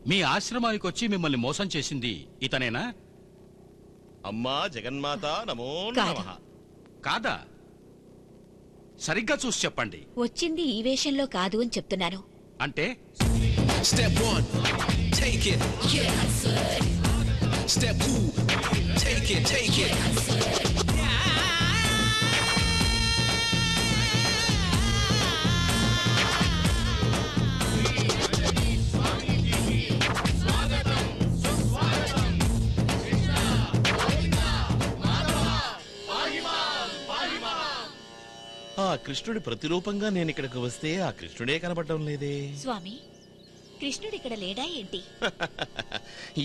మీ ఆశ్రమానికి వచ్చి మిమ్మల్ని మోసం చేసింది ఇతనేనా? అమ్మా జగన్మాత నమో నమః. కాదా? సరిగ్గా చూసి చెప్పండి. వచ్చింది ఈ వేషంలో కాదు అని చెప్తున్నాను. అంటే Step 1, take it. Step 2, take it, take it. ఆ కృష్ణుడి ప్రతిరూపంగా నేను ఇక్కడికి వస్తే ఆ కృష్ణుడే కనబడటం లేదే. స్వామి, కృష్ణుడు ఇక్కడ లేడా ఏంటి?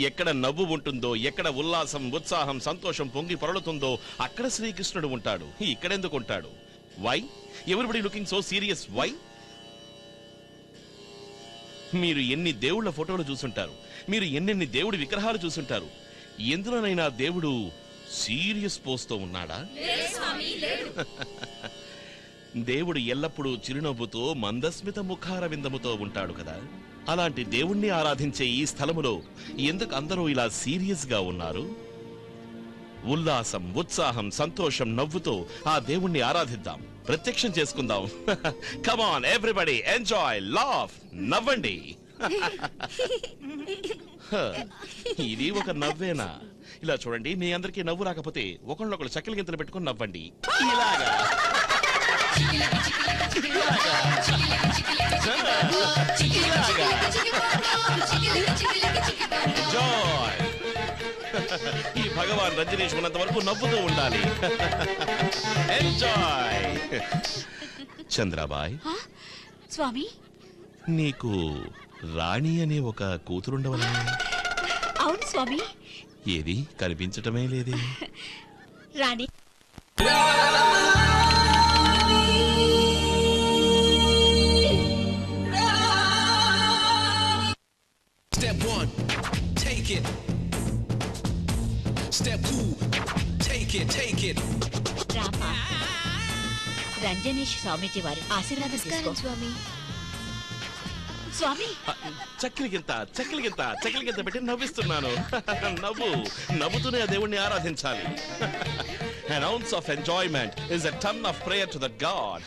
ఎక్కడ నవ్వు ఉంటుందో, ఎక్కడ ఉల్లాసం ఉత్సాహం సంతోషం పొంగి పొరలుతుందో అక్కడ శ్రీకృష్ణుడు ఉంటాడు. ఇక్కడెందుకు ఉంటాడు? Why everybody looking so serious? Why? మీరు ఎన్ని దేవుళ్ళ ఫోటోలు చూసుంటారు, మీరు ఎన్నెన్ని దేవుడి విగ్రహాలు చూసుంటారు. ఎందులోనైనా దేవుడు సీరియస్ పోస్తూ ఉన్నాడా? దేవుడు ఎల్లప్పుడూ చిరునవ్వుతో మందస్మిత ముఖార విందముతో ఉంటాడు కదా. అలాంటి దేవుణ్ణి ఆరాధించే ఈ స్థలములో ఎందుకు అందరూ ఇలా సీరియస్ గా ఉన్నారు? ఉల్లాసం ఉత్సాహం సంతోషం నవ్వుతో ఆ దేవుణ్ణి ఆరాధిద్దాం, ప్రత్యక్షం చేసుకుందాం. Come on everybody, enjoy, laugh, నవ్వండి. ఇది ఒక నవ్వేనా? ఇలా చూడండి, మీ అందరికీ నవ్వు రాకపోతే ఒకళ్ళొకళ్ళు చక్కెల గింతలు పెట్టుకుని నవ్వండి. ఇలాగా ఈ భగవాన్ రంజనీష్ ఉన్నంత వరకు నవ్వుతూ ఉండాలి. ఎంజాయ్. చంద్రాబాయ్, స్వామి, నీకు రాణి అనే ఒక కూతురుండవలే? అవును స్వామి. ఏది కనిపించటమే లేదే? రాణి Step 1, take it. Step 2, take it, take it. Rama, రంజనీష్ స్వామీజీ వారు ఆశీర్వాదం తీసుకో. స్వామి, స్వామి, చక్కెల గింత పెట్టి నవ్విస్తున్నాను. నవ్వుతూనే ఆ దేవుణ్ణి ఆరాధించాలి. An ounce of enjoyment is a ton of prayer to the God.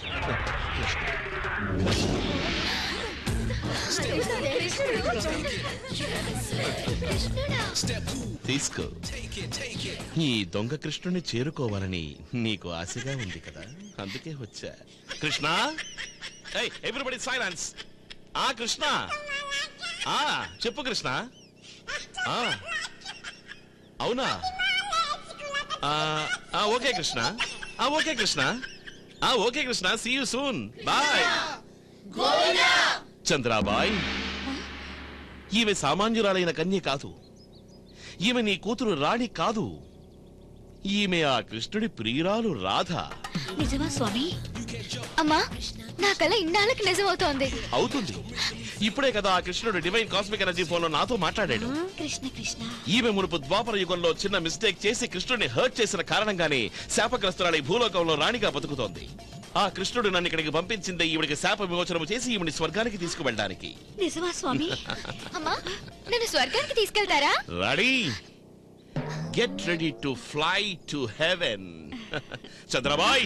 తీసుకో. ఈ దొంగ కృష్ణుని చేరుకోవాలని నీకు ఆశగా ఉంది కదా, అందుకే వచ్చా. Krishna, everybody silence. కృష్ణ, చెప్పు కృష్ణ. అవునా? Okay Krishna, okay Krishna, okay Krishna, see you soon, bye. Chandrabai, ఈమె సామాన్యురాలైన కన్య కాదు. ఈమె నీ కూతురు రాణి కాదు. ఈమె ఆ కృష్ణుడి ప్రియురాలు రాధ. నిజమా స్వామి? అమ్మా, నా కళ ఇన్నాళ్ళకి నిజమవుతోంది. అవుతుంది. ఇప్పుడే కదా ఆ కృష్ణుడు డివైన్ కాస్మిక్ ఎనర్జీ ఫోన్ లో నాతో మాట్లాడాడు. కృష్ణ కృష్ణ, ఈమె మునుపు ద్వాపర యుగంలో చిన్న మిస్టేక్ చేసి కృష్ణుడిని హర్ట్ చేసిన కారణంగానే శాపగ్రస్తురాలి భూలోకంలో రాణిగా బతుకుతోంది. ఆ కృష్ణుడు నన్ను ఇక్కడికి పంపించింది ఈవిడికి శాప విమోచనం చేసి ఈవిని స్వర్గానికి తీసుకువెళ్ళడానికి. నిజమా స్వామి? అమ్మా, నన్ను స్వర్గానికి తీసుకెళ్తారా? Ready, get ready to fly to heaven. Chandrabai,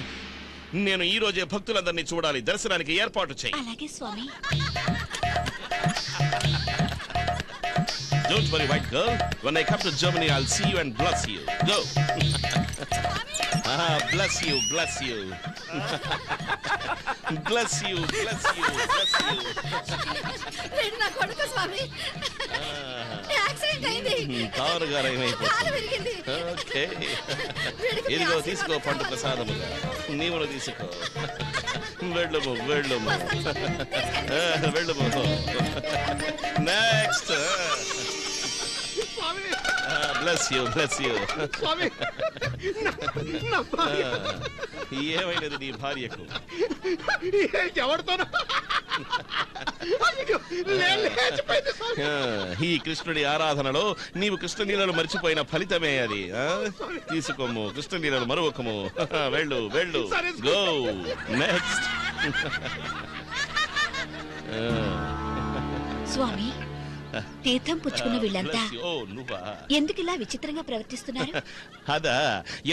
నేను ఈ రోజే భక్తులందరినీ చూడాలి. దర్శనానికి ఏర్పాటు చేయి. అలాగే స్వామి. Don't worry, white girl. When I come to Germany, I'll see you and bless you. Go. Bless you, bless you. Bless you, bless you, bless you. నా కొడుకు స్వామి, యాక్సిడెంట్ అయింది. కారుగా ఏమైపోతుంది? ఓకే, ఇదిగో తీసుకో పండు ప్రసాదముగా. నీవును తీసుకో. వెళ్ళము వెళ్ళము వెళ్ళము. Next. Bless you, bless you. ఏమైనది నీ భార్యకు? ఎవరితోనో ఈ కృష్ణుడి ఆరాధనలో నీవు కృష్ణలీలను మర్చిపోయిన ఫలితమే అది. తీసుకోము, కృష్ణలీలను మరొకము. వెళ్ళు వెళ్ళు. Go next. స్వామి, తీర్థం పుచ్చుకున్న వీళ్ళంతా Bless you. ఓ నువ్వా? ఎందుకు ఇలా విచిత్రంగా ప్రవర్తిస్తున్నారు? అదా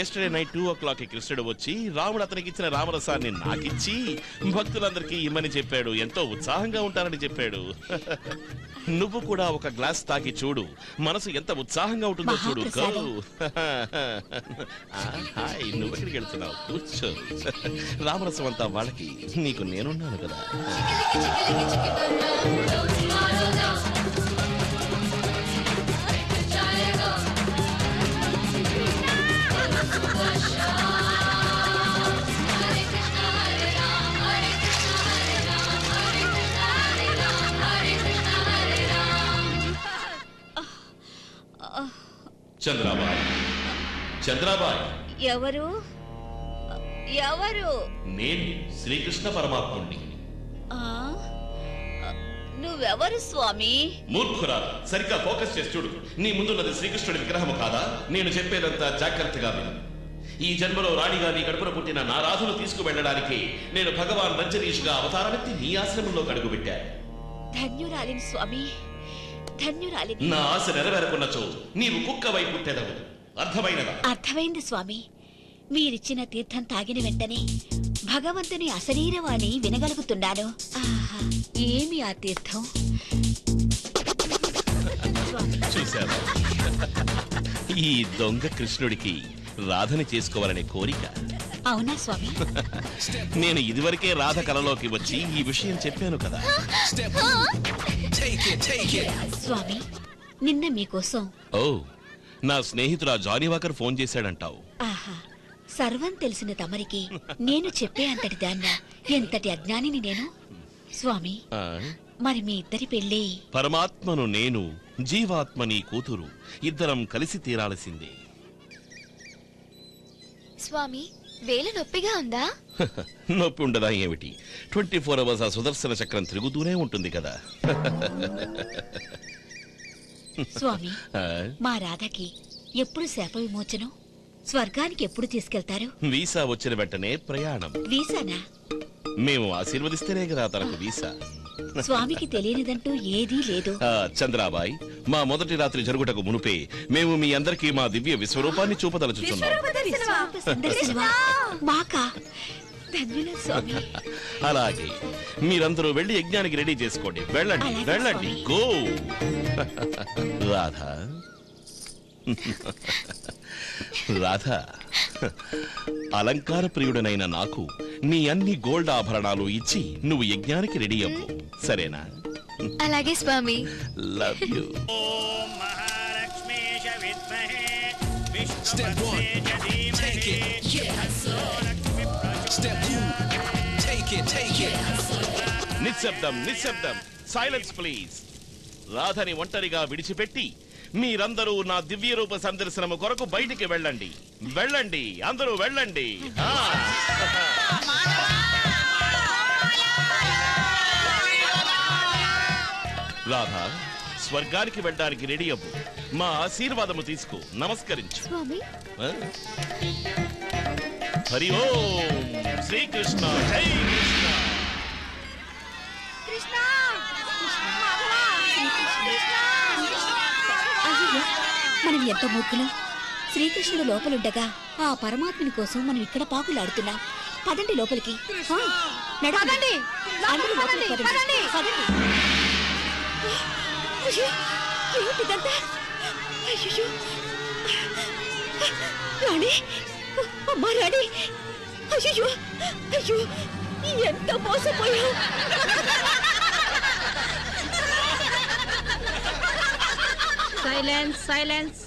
ఎస్టర్డే నైట్ 2:00 కృష్ణుడు వచ్చి రాముడు అతనికి ఇచ్చిన రామరసాన్ని నాకిచ్చి భక్తులందరికీ ఇమ్మని చెప్పాడు. ఎంతో ఉత్సాహంగా ఉంటారని చెప్పాడు. నువ్వు కూడా ఒక గ్లాస్ తాగి చూడు, మనసు ఎంత ఉత్సాహంగా ఉంటుందో చూడు. మహాప్రసాదం. హాయ్, నువ్వెక్కడికి వెళ్తున్నావు? కూర్చో. రామరసం అంతా వాళ్ళకి, నీకు నేనున్నాను కదా. చంద్రాబాయ్, చంద్రాబాయ్. ఎవరు ఎవరు? నేను శ్రీకృష్ణ పరమాత్ముణ్ణి. ఆ? నువ్వెవరు స్వామి? మూర్ఖురా, సరిగ్గా ఫోకస్ చేసి చూడు. నీ ముందున్నది శ్రీకృష్ణుడి విగ్రహము కాదా? నేను చెప్పేదంతా జాగ్రత్తగా విను. ఈ జన్మలో రాణిగా నీ కడుపున పుట్టిన నా రాధను తీసుకువెళ్ళడానికి నేను భగవాన్ రంజనీష్గా అవతారమెత్తి నీ ఆశ్రమంలో అడుగుపెట్టాను. ధన్యురాలిని స్వామి, ధన్యురాలిని. నా ఆశ నెరవేరకున్నచో నీవు కుక్కవై పుట్టెదవు. అర్థమైనదా? అర్థమైంది స్వామి. మీరిచ్చిన తీర్థం తాగిన వెంటనే భగవంతుని అశరీరవాణి వినగలుగుతున్నాను. ఆహా, ఏమి ఆ తీర్థం! చూశావా? ఈ దొంగ కృష్ణుడికి రాధని చేసుకోవాలనే కోరిక. అవునా స్వామి? నేను ఇదివరకే రాధ కలలోకి వచ్చి ఈ విషయం చెప్పాను కదా. Step 2. Take it, take it. స్వామి, నిన్న మీకోసం ఓ, నా స్నేహితుడు జానీవాకర్ ఫోన్ చేశాడంటావు. ఆహా, సర్వం తెలిసిన తమరికి నేను చెప్పే అంతటి దాన్నా? ఎంతటి అజ్ఞానిని నేను! స్వామి, ఆ, మరి మీ ఇద్దరి పెళ్ళి? పరమాత్మను నేను, జీవాత్మ నీ కూతురు, ఇద్దరం కలిసి తీరాల్సిందే. స్వామి, వేలు నొప్పిగా ఉందా? నొప్పి ఉండదా ఏమిటి? 24 అవర్స్ ఆ సుదర్శన చక్రం తిరుగుతూనే ఉంటుంది కదా. స్వామి, ఆ, మా రాధకి ఎప్పుడు శాప విమోచనం? స్వర్గానికి ఎప్పుడు తీసుకెళ్తారు? వీసా వచ్చిన వెంటనే ప్రయాణం. వీసానా? మేము ఆశీర్వదిస్తేనే కదా తనకు వీసా. స్వామికి తెలియనిదంటూ ఏదీ లేదు. చంద్రాబాయ్, మా మొదటి రాత్రి జరుగుటకు మునుపే మేము మీ అందరికీ మా దివ్య విశ్వరూపాన్ని చూపదలుచుచున్నాం. విశ్వరూప సందర్శనమా? మాకా? ధన్యుల స్వామి. అలాగే మీరందరూ వెళ్లి యజ్ఞానికి రెడీ చేసుకోండి. వెళ్ళండి, అలాగే వెళ్ళండి. స్వామి. గో. రాధా, రాధా, అలంకార ప్రియుడనైన నాకు నీ అన్ని గోల్డ్ ఆభరణాలు ఇచ్చి నువ్వు యజ్ఞానికి రెడీ అవ్వు. సరేనా? అలాగే స్వామి. Love you. Step 1. Take it. Step 2. Take it, take it. నిశ్శబ్దం, నిశ్శబ్దం. Silence please. రాధని ఒంటరిగా విడిచిపెట్టి మీరందరూ నా దివ్య రూప సందర్శనము కొరకు బయటికి వెళ్ళండి. వెళ్ళండి, అందరూ వెళ్ళండి. రాధా, స్వర్గానికి వెళ్ళడానికి రెడీ అవ్వు. మా ఆశీర్వాదము తీసుకో, నమస్కరించు. స్వామి, ఆ? హరి ఓం శ్రీకృష్ణ, జై కృష్ణ. అయ్యో, మనం ఎంత మూర్ఖులం! శ్రీకృష్ణుడు లోపలుండగా ఆ పరమాత్ముని కోసం మనం ఇక్కడ పాకులాడుతున్నాం. పదండి లోపలికి. ఆ, నడవండి. అందరూ లోపలికి పదండి. పదండి. అయ్యో, ఏమిటిదంతా? అయ్యో, రాణి, అమ్మా రాణి! అయ్యో, అయ్యో, ఎంత మోసపోయావు! Silence, silence.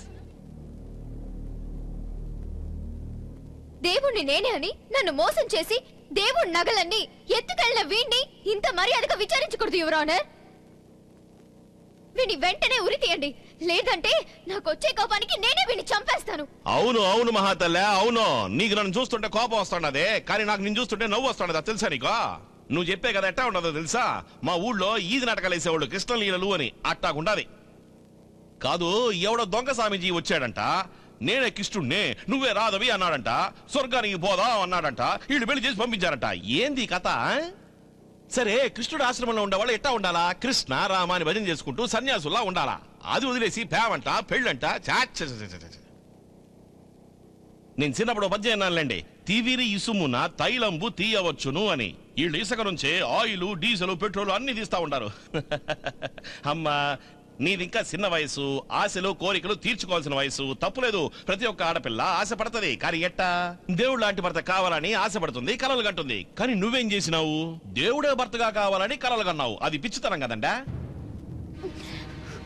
దేవుణ్ణి నేనే అని నన్ను మోసం చేసి దేవుడి నగలన్నీ ఎత్తుకెళ్లిన వీణ్ణి ఇంత మర్యాదగా విచారించకూడదు యువర్ ఆనర్. వీణ్ణి వెంటనే ఉరి తీయండి, లేదంటే నాకొచ్చే కోపానికి నేనే వీణ్ణి చంపేస్తాను. అవును, అవును మహాతల్లే, అవును. నీకు నన్ను చూస్తుంటే కోపం వస్తున్నదే, కానీ నాకు నిన్ను చూస్తుంటే నవ్వు వస్తున్నదా తెలుసా నీకు? నువ్వు చెప్పే కదా ఎట్టా ఉండదో తెలుసా? మా ఊళ్ళో ఈది నాటకాలు వేసేవాళ్ళు కృష్ణలీలలు అని, అట్టాగుండాది. కాదు, ఎవడో దొంగ స్వామీజీ వచ్చాడంట, నేనే కిష్టుణ్ణే, నువ్వే రాధవి అన్నాడంట, స్వర్గానికి పోదాం అన్నాడంట, వీళ్ళు పెళ్లి చేసి పంపించారంట. ఏంది కథ? సరే కృష్ణుడు ఆశ్రమంలో ఉండేవాళ్ళు ఎట్టా ఉండాలా? కృష్ణ రామ అని భజన చేసుకుంటూ సన్యాసుల్లా ఉండాలా. అది వదిలేసి పేవంట పెళ్ళంట నేను చిన్నప్పుడు పద్యం అన్నానులేండి, తీవిరి ఇసుమున తైలంబు తీయవచ్చును అని. వీళ్ళు ఇసుక నుంచే ఆయిల్ డీజిల్ పెట్రోల్ అన్ని తీస్తా ఉంటారు. అమ్మా నీది ఇంకా చిన్న వయసు, ఆశలు కోరికలు తీర్చుకోవాల్సిన వయసు. తప్పులేదు, ప్రతి ఒక్క ఆడపిల్ల ఆశపడుతుంది. కానీ ఎట్టా? దేవుడు లాంటి భర్త కావాలని ఆశపడుతుంది, కలలు కంటుంది. కానీ నువ్వేం చేసినావు? దేవుడే భర్తగా కావాలని కలలు కన్నావు. అది పిచ్చితనం కదండా?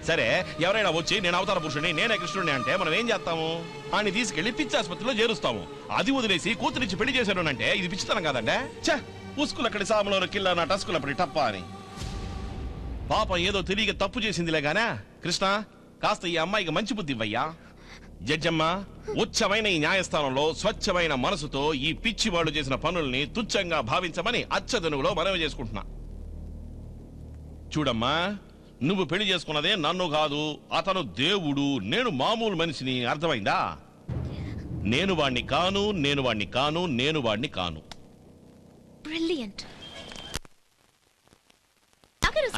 సరే ఎవరైనా వచ్చి నేను అవతార పురుషుని, నేనే కృష్ణుడిని అంటే మనం ఏం చేస్తాము? ఆయన తీసుకెళ్లి పిచ్చి ఆసుపత్రిలో చేరుస్తాము. అది వదిలేసి కూతురిచ్చి పెళ్లి చేశాడు అంటే ఇది పిచ్చితనం కాదండా? చ ఉస్కులక్కడి సాములో కిల్లా నా టస్కులప్పటి టప్ప అని. పాపం ఏదో తెలియక తప్పు చేసిందిలే గానా. కృష్ణ కాస్త ఈ అమ్మాయికి మంచి బుద్ధి ఇవ్వయ్యా. జడ్జమ్మ ఉచ్చమైన ఈ న్యాయస్థానంలో స్వచ్ఛమైన మనసుతో ఈ పిచ్చి వాళ్ళు చేసిన పనుల్ని తుచ్చంగా భావించమని అచ్చదనువులో మనవి చేసుకుంటున్నా. చూడమ్మా, నువ్వు పెళ్లి చేసుకున్నదే నన్ను కాదు, అతను దేవుడు, నేను మామూలు మనిషిని. అర్థమైందా? నేను వాణ్ణి కాను, నేను వాణ్ణి కాను, నేను వాణ్ణి కాను. బ్రిలియంట్.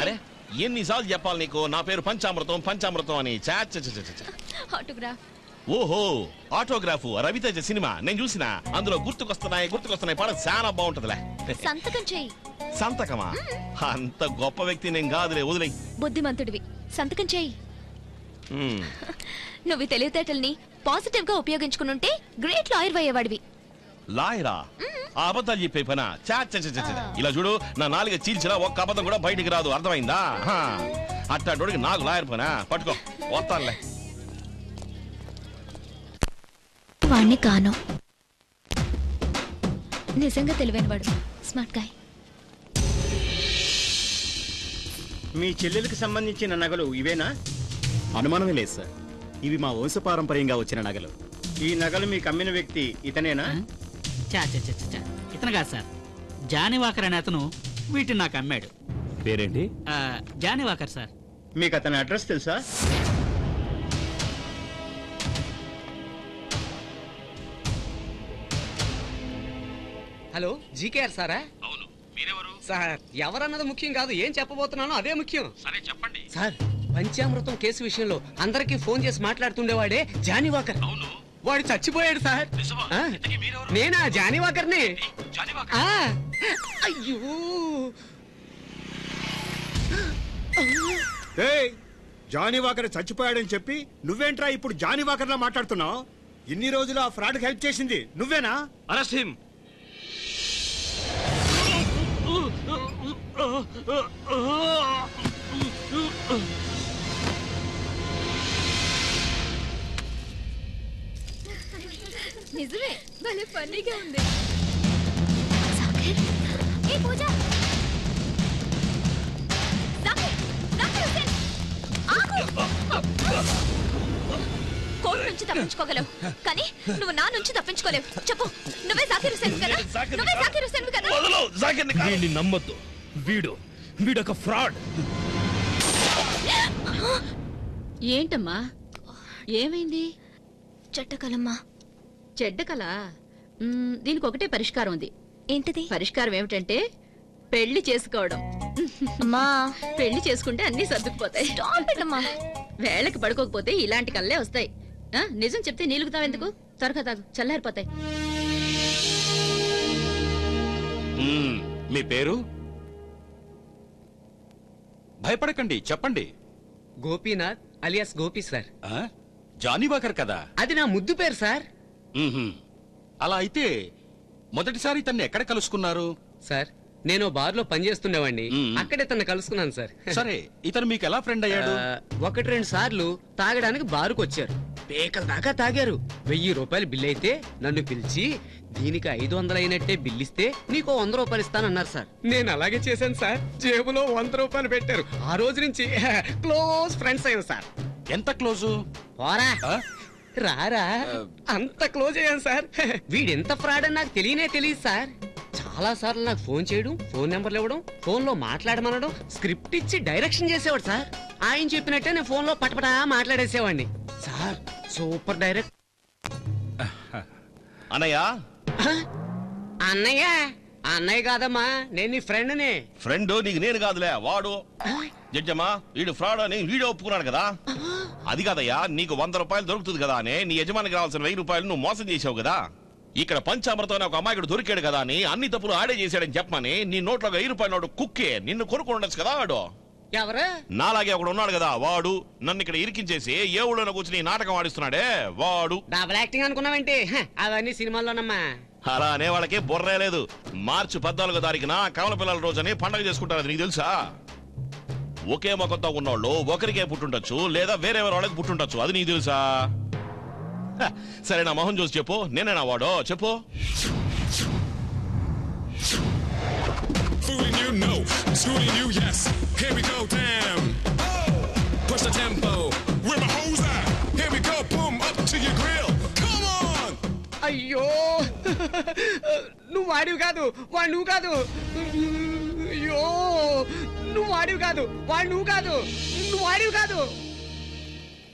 అరే ఎన్నిసార్లు చెప్పాలి నీకు నా పేరు పంచామృతం పంచామృతం అని? ఆటోగ్రాఫ్. ఓహో ఆటోగ్రాఫ్, రవితేజ సినిమా నేను చూసిన. అందులో గుర్తుకొస్తున్నాయి పాట చాలా బాగుంటదిలే. సంతకం చెయ్యి. సంతకమా? అంత గొప్ప వ్యక్తి నేను కాదులే, వదిలే. బుద్ధిమంతుడివి, సంతకం చెయ్యి. నువ్వు తెలివితేటల్ని పాజిటివ్ గా ఉపయోగించుకునుంటే గ్రేట్ లాయర్ అయ్యేవాడివి. లాయరా? ఆ అబద్ధాలు చెప్పే పనా? ఇలా చూడు, నా నాలుగ చీల్చినా ఒక్క అబద్ధం కూడా బయటికి రాదు. అర్థమైందా? అట్టాడికి నాకు లాయర్ పనా? పట్టుకో వస్తానులే. వాణ్ణి కాను. నిజంగా తెలివైన వాడు, స్మార్ట్ గాయ్. మీ చెల్లెలకు సంబంధించిన నగలు ఇవేనా? అనుమానమే లేదు సార్, ఇవి మా వంశపారంపర్యంగా వచ్చిన నగలు. ఈ నగలు మీకు అమ్మిన వ్యక్తి ఇతనేనా? ఇతను కాదు సార్, జానీవాకర్ అనే అతను వీటిని నాకు అమ్మాడు. పేరేంటి? జానీవాకర్ సార్. మీకు అతని అడ్రస్ తెలుసా? హలో, జీకేఆర్ సారా? అవును, మీరెవరు? సార్ ఎవరన్నది ముఖ్యం కాదు, ఏం చెప్పబోతున్నానో అదే ముఖ్యం. సరే చెప్పండి. సార్ పంచామృతం కేసు విషయంలో అందరికీ ఫోన్ చేసి మాట్లాడుతుండేవాడే జానీవాకర్. అవును, వాడు చచ్చిపోయాడు సార్. ఆ, నేనా జానీవాకర్ని? ఆ, అయ్యో జానీ వాకర్ చచ్చిపోయాడని చెప్పి నువ్వేంట్రా ఇప్పుడు జానీ వాకర్ లా మాట్లాడుతున్నావు? ఇన్ని రోజులు ఆ ఫ్రాడ్ హెల్ప్ చేసింది నువ్వేనా? Arrest him. నిజమే, భలే ఫన్నీగా ఉంది. ఏ పూజ, కోర్టు నుంచి తప్పించుకోగలవు, కానీ నువ్వు నా నుంచి తప్పించుకోలేవు. చెప్పు, నువ్వే జాకీర్ హుస్సేన్ కదా? నువ్వే జాకీర్ హుస్సేన్ కదా? వీడిని నమ్మొద్దు, వీడొక ఫ్రాడ్. ఏంటమ్మా, ఏమైంది? చెట్టకలమ్మా. చెడ్డ కళ? దీనికి ఒకటే పరిష్కారం ఉంది. ఏంటిది? పరిష్కారం ఏమిటంటే పెళ్లి చేసుకోవడం. అమ్మా, పెళ్లి చేసుకుంటే అన్ని సర్దుకుపోతాయి. వేళకి పడుకోకపోతే ఇలాంటి కళ్ళే వస్తాయి. నిజం చెప్తే నీలుగుతావెందుకు? త్వరగా తాగు, చల్లారిపోతాయి. మీ పేరు? భయపడకండి, చెప్పండి. Gopinath alias Gopi sir. Johnnie Walker కదా? అది నా ముద్దు పేరు సార్. అలా అయితే మొదటిసారి తన్ని ఎక్కడ కలుసుకున్నారు? సార్ నేను బార్లో పనిచేస్తుండేవాడిని, అక్కడే తను కలుసుకున్నాను సార్. సరే, ఇతను మీకు ఎలా ఫ్రెండ్ అయ్యాడు? 1-2 సార్లు తాగడానికి బారుకు వచ్చారు. పేకల దాకా తాగారు. 1000 రూపాయలు బిల్ అయితే నన్ను పిలిచి దీనికి 500 అయినట్టే బిల్లిస్తే నీకు 100 రూపాయలు ఇస్తానన్నారు సార్. నేను అలాగే చేశాను సార్. జేబులో 100 రూపాయలు పెట్టారు. ఆ రోజు నుంచి క్లోజ్ ఫ్రెండ్స్ అయ్యాం సార్. ఎంత క్లోజు? పోరా రారా, అంత క్లోజ్ అయ్యాను సార్. వీడెంత ఫ్రాడ్ అని నాకు తెలియదు సార్. చాలా సార్లు నాకు ఫోన్ చేయడం, ఫోన్ నెంబర్లు ఇవ్వడం, ఫోన్ లో మాట్లాడమనడం, స్క్రిప్ట్ ఇచ్చి డైరెక్షన్ చేసేవాడు సార్. ఆయన చెప్పినట్టే నేను ఫోన్ లో పటపటా మాట్లాడేసేవాడిని సార్. Super direct. అన్నయ్య అన్నయ్య అన్నయ్య కాదమ్మా, నేను నీ ఫ్రెండ్ని. ఫ్రెండ్ నీకు నేను కాదులే, వాడు. జడ్జమ్మా, వీడు ఫ్రాడ్ అని వీడు ఒప్పుకున్నాడు కదా. అది కాదయ్యా, నీకు 100 రూపాయలు దొరుకుతుంది కదా అని నీ యజమానికి రావాల్సిన 1000 రూపాయలు నువ్వు మోసం చేసావు కదా. ఇక్కడ పంచామృతం ఒక అమాయకుడు దొరికాడు కదా అని అన్ని తప్పులు ఆడే చేశాడని చెప్పమని నీ నోట్లో 1000 రూపాయలు నోటు కుక్కే నిన్ను కొనుక్కొని ఉండొచ్చు కదా. వాడు ఎవరు? నాలాగే ఒకడు ఉన్నాడు కదా, వాడు నన్ను ఇక్కడ ఇరికించేసి ఏ ఊళ్ళో కూర్చుని నాటకం ఆడిస్తున్నాడే వాడు. డబుల్ యాక్టింగ్ అనుకున్నావేంటి? అవన్నీ సినిమాల్లోనమ్మా. అలా అనే వాళ్ళకి బుర్రే లేదు. మార్చి 14వ తారీఖున కమల పిల్లల రోజని పండగ చేసుకుంటారు, అది నీకు తెలుసా? ఒకే మొక్కతో ఉన్నోళ్ళు ఒకరికే పుట్టుండొచ్చు, లేదా వేరే వాళ్ళకి పుట్టుండొచ్చు, అది నీకు తెలుసా? సరే నా మొహం చూసి చెప్పు, నేనేనా వాడో చెప్పు. Fooling you, no. Schooling you, yes. Here we go, damn. Push the tempo. Where my hoes at? Here we go, boom, up to your grill. Come on! అయ్యో, నువ్వు వాడివి కాదు, వాడు నువ్వు కాదు. అయ్యో, నువ్వు వాడివి కాదు, వాడు నువ్వు కాదు, నువ్వు వాడివి కాదు.